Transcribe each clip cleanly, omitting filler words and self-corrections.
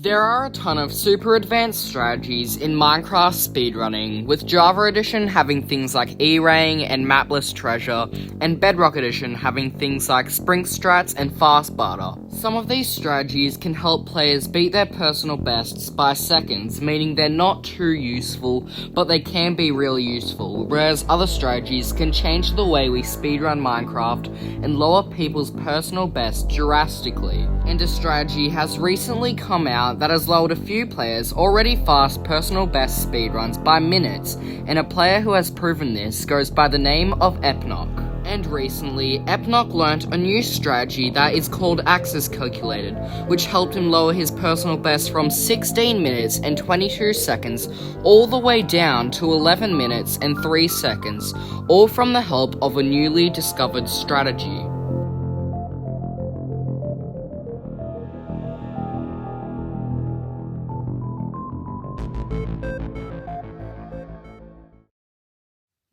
There are a ton of super advanced strategies in Minecraft speedrunning, with Java Edition having things like E-Rang and Mapless Treasure, and Bedrock Edition having things like Sprint Strats and Fast Barter. Some of these strategies can help players beat their personal bests by seconds, meaning they're not too useful, but they can be really useful, whereas other strategies can change the way we speedrun Minecraft and lower people's personal bests drastically. And a strategy has recently come out that has lowered a few players' already fast personal best speedruns by minutes, and a player who has proven this goes by the name of Epnok. And recently, Epnok learnt a new strategy that is called Axis Calculated, which helped him lower his personal best from 16 minutes and 22 seconds all the way down to 11 minutes and 3 seconds, all from the help of a newly discovered strategy.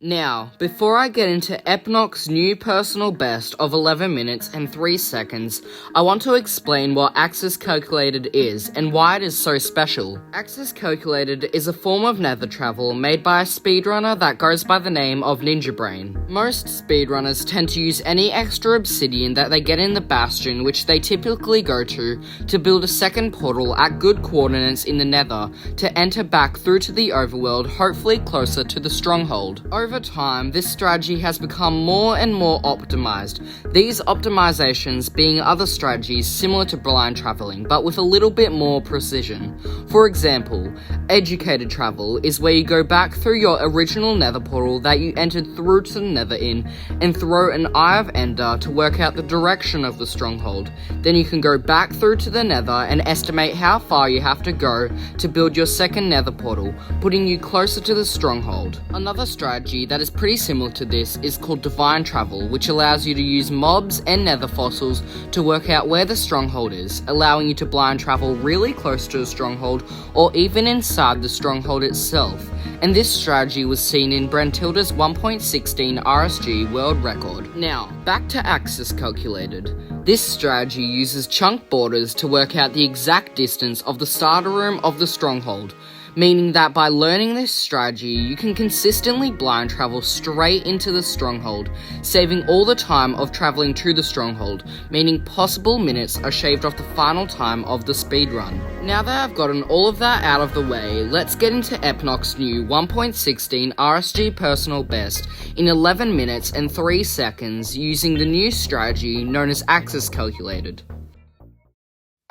Now, before I get into Epnok's new personal best of 11 minutes and 3 seconds, I want to explain what Axis Calculated is and why it is so special. Axis Calculated is a form of nether travel made by a speedrunner that goes by the name of Ninja Brain. Most speedrunners tend to use any extra obsidian that they get in the Bastion, which they typically go to build a second portal at good coordinates in the nether to enter back through to the overworld, hopefully closer to the stronghold. Over time, this strategy has become more and more optimized, these optimizations being other strategies similar to blind traveling, but with a little bit more precision. For example, educated travel is where you go back through your original nether portal that you entered through to the nether in, and throw an Eye of Ender to work out the direction of the stronghold. Then you can go back through to the nether and estimate how far you have to go to build your second nether portal, putting you closer to the stronghold. Another strategy that is pretty similar to this is called Divine Travel, which allows you to use mobs and nether fossils to work out where the stronghold is, allowing you to blind travel really close to the stronghold or even inside the stronghold itself. And this strategy was seen in Brentilda's 1.16 RSG world record. Now, back to Axis Calculated. This strategy uses chunk borders to work out the exact distance of the starter room of the stronghold, meaning that by learning this strategy, you can consistently blind travel straight into the stronghold, saving all the time of traveling to the stronghold, meaning possible minutes are shaved off the final time of the speedrun. Now that I've gotten all of that out of the way, let's get into Epnok's new 1.16 RSG personal best in 11 minutes and 3 seconds using the new strategy known as Axis Calculated.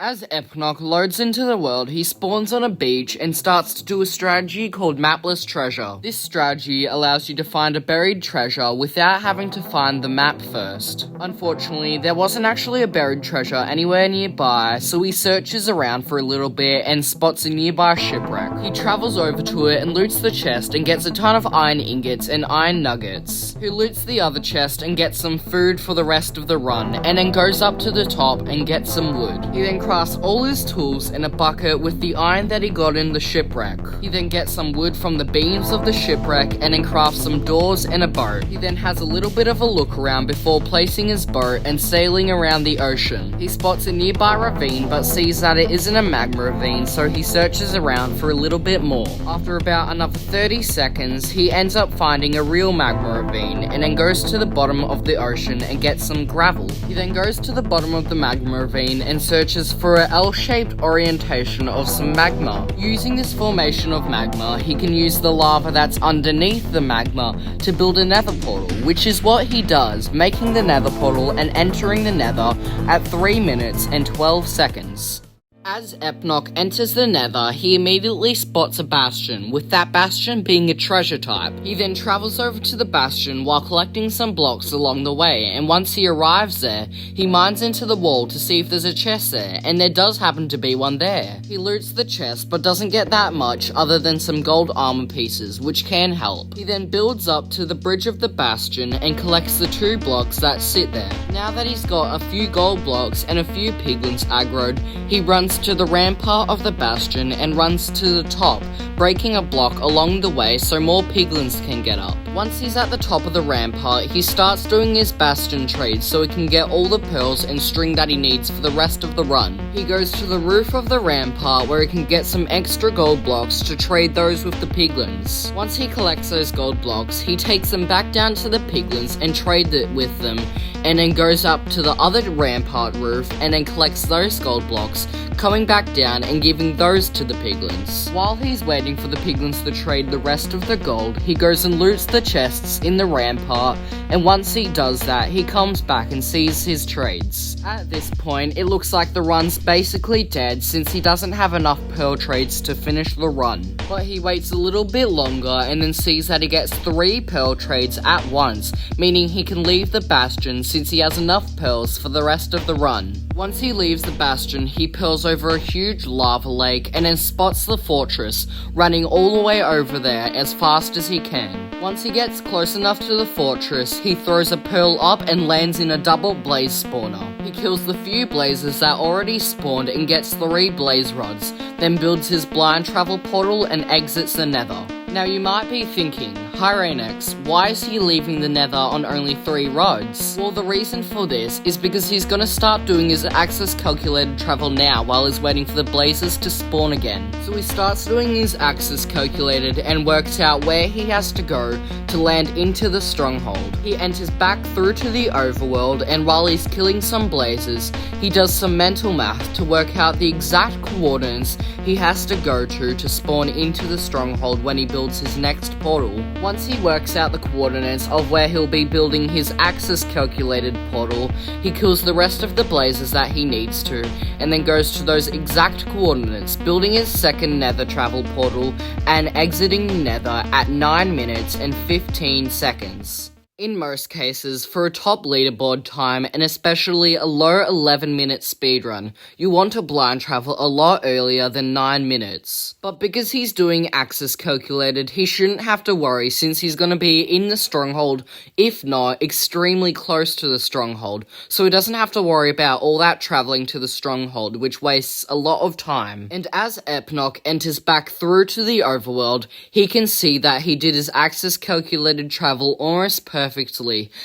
As Epnok loads into the world, he spawns on a beach and starts to do a strategy called Mapless Treasure. This strategy allows you to find a buried treasure without having to find the map first. Unfortunately, there wasn't actually a buried treasure anywhere nearby, so he searches around for a little bit and spots a nearby shipwreck. He travels over to it and loots the chest and gets a ton of iron ingots and iron nuggets. He loots the other chest and gets some food for the rest of the run, and then goes up to the top and gets some wood. He then crafts all his tools in a bucket with the iron that he got in the shipwreck. He then gets some wood from the beams of the shipwreck and then crafts some doors and a boat. He then has a little bit of a look around before placing his boat and sailing around the ocean. He spots a nearby ravine but sees that it isn't a magma ravine, so he searches around for a little bit more. After about another 30 seconds, he ends up finding a real magma ravine and then goes to the bottom of the ocean and gets some gravel. He then goes to the bottom of the magma ravine and searches for a L-shaped orientation of some magma. Using this formation of magma, he can use the lava that's underneath the magma to build a nether portal, which is what he does, making the nether portal and entering the nether at 3 minutes and 12 seconds. As Epnok enters the nether, he immediately spots a bastion, with that bastion being a treasure type. He then travels over to the bastion while collecting some blocks along the way, and once he arrives there, he mines into the wall to see if there's a chest there, and there does happen to be one there. He loots the chest, but doesn't get that much other than some gold armor pieces, which can help. He then builds up to the bridge of the bastion and collects the 2 blocks that sit there. Now that he's got a few gold blocks and a few piglins aggroed, he runs to the rampart of the bastion and runs to the top, breaking a block along the way so more piglins can get up. Once he's at the top of the rampart, he starts doing his Bastion trade so he can get all the pearls and string that he needs for the rest of the run. He goes to the roof of the rampart where he can get some extra gold blocks to trade those with the piglins. Once he collects those gold blocks, he takes them back down to the piglins and trades it with them, and then goes up to the other rampart roof and then collects those gold blocks, coming back down and giving those to the piglins. While he's waiting for the piglins to trade the rest of the gold, he goes and loots the chests in the rampart, and once he does that, he comes back and sees his trades. At this point, it looks like the run's basically dead since he doesn't have enough pearl trades to finish the run. But he waits a little bit longer and then sees that he gets 3 pearl trades at once, meaning he can leave the Bastion since he has enough pearls for the rest of the run. Once he leaves the Bastion, he pearls over a huge lava lake and then spots the fortress, running all the way over there as fast as he can. Once he gets close enough to the fortress, he throws a pearl up and lands in a double blaze spawner. He kills the few blazes that already spawned and gets 3 blaze rods, then builds his blind travel portal and exits the nether. Now you might be thinking, Hyreinax, why is he leaving the nether on only 3 rods? Well, the reason for this is because he's gonna start doing his access calculated travel now while he's waiting for the blazes to spawn again. So he starts doing his access calculated and works out where he has to go to land into the stronghold. He enters back through to the overworld, and while he's killing some blazes, he does some mental math to work out the exact coordinates he has to go to spawn into the stronghold when he builds his next portal. Once he works out the coordinates of where he'll be building his access calculated portal, he kills the rest of the blazes that he needs to, and then goes to those exact coordinates, building his second nether travel portal and exiting nether at 9 minutes and 15 seconds. In most cases, for a top leaderboard time, and especially a low 11-minute speedrun, you want to blind travel a lot earlier than 9 minutes. But because he's doing access calculated, he shouldn't have to worry since he's going to be in the stronghold, if not extremely close to the stronghold, so he doesn't have to worry about all that traveling to the stronghold, which wastes a lot of time. And as Epnoks enters back through to the overworld, he can see that he did his access calculated travel almost perfectly,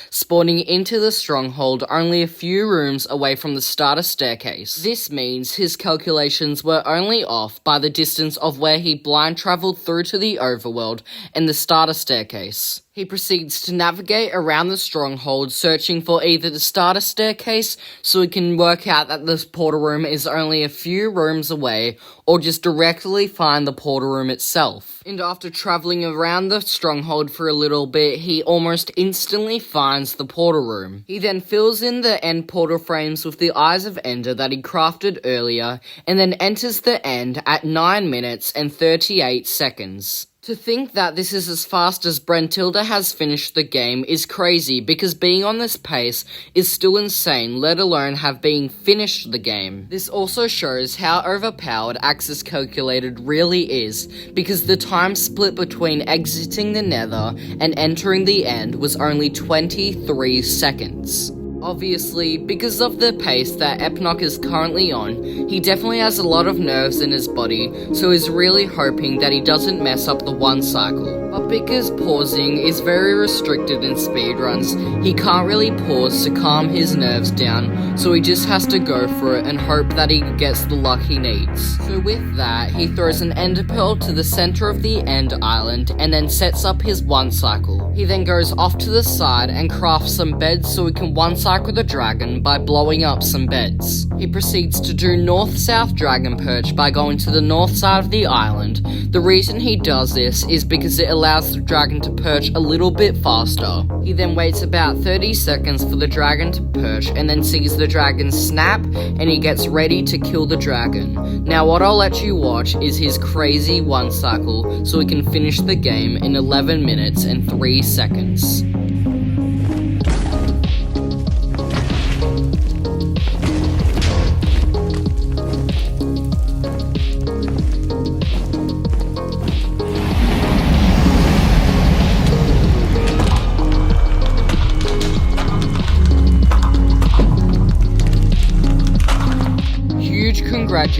spawning into the stronghold only a few rooms away from the starter staircase. This means his calculations were only off by the distance of where he blind traveled through to the overworld and the starter staircase. He proceeds to navigate around the stronghold, searching for either the starter staircase, so he can work out that this portal room is only a few rooms away, or just directly find the portal room itself. And after traveling around the stronghold for a little bit, he almost instantly finds the portal room. He then fills in the end portal frames with the Eyes of Ender that he crafted earlier, and then enters the end at 9 minutes and 38 seconds. To think that this is as fast as Brentilda has finished the game is crazy, because being on this pace is still insane, let alone have been finished the game. This also shows how overpowered access calculated really is, because the time split between exiting the nether and entering the end was only 23 seconds. Obviously, because of the pace that Epnoks is currently on, he definitely has a lot of nerves in his body, so he's really hoping that he doesn't mess up the 1 cycle. But because pausing is very restricted in speedruns, he can't really pause to calm his nerves down, so he just has to go for it and hope that he gets the luck he needs. So with that, he throws an ender pearl to the center of the end island and then sets up his 1 cycle. He then goes off to the side and crafts some beds so he can 1 cycle the dragon by blowing up some beds. He proceeds to do north-south dragon perch by going to the north side of the island. The reason he does this is because it allows the dragon to perch a little bit faster. He then waits about 30 seconds for the dragon to perch and then sees the dragon snap, and he gets ready to kill the dragon. Now what I'll let you watch is his crazy 1 cycle so he can finish the game in 11 minutes and 3 seconds.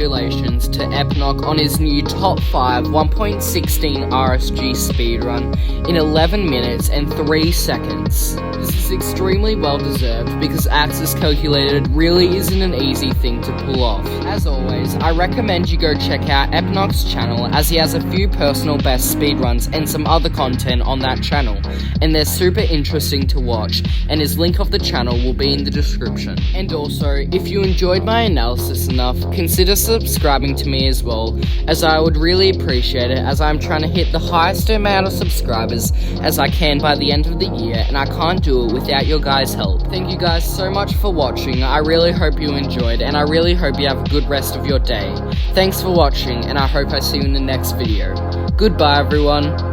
congratulations to Epnok on his new top 5 1.16 RSG speedrun in 11 minutes and 3 seconds. This is extremely well deserved because Axis Calculated really isn't an easy thing to pull off. As always, I recommend you go check out Epnoks Channel as he has a few personal best speedruns and some other content on that channel, and they're super interesting to watch, and his link of the channel will be in the description. And also, if you enjoyed my analysis enough, consider subscribing to me as well, as I would really appreciate it, as I'm trying to hit the highest amount of subscribers as I can by the end of the year, and I can't do it without your guys' help. Thank you guys so much for watching. I really hope you enjoyed, and I really hope you have a good rest of your day. Thanks for watching, and I hope I see you in the next video. Goodbye everyone.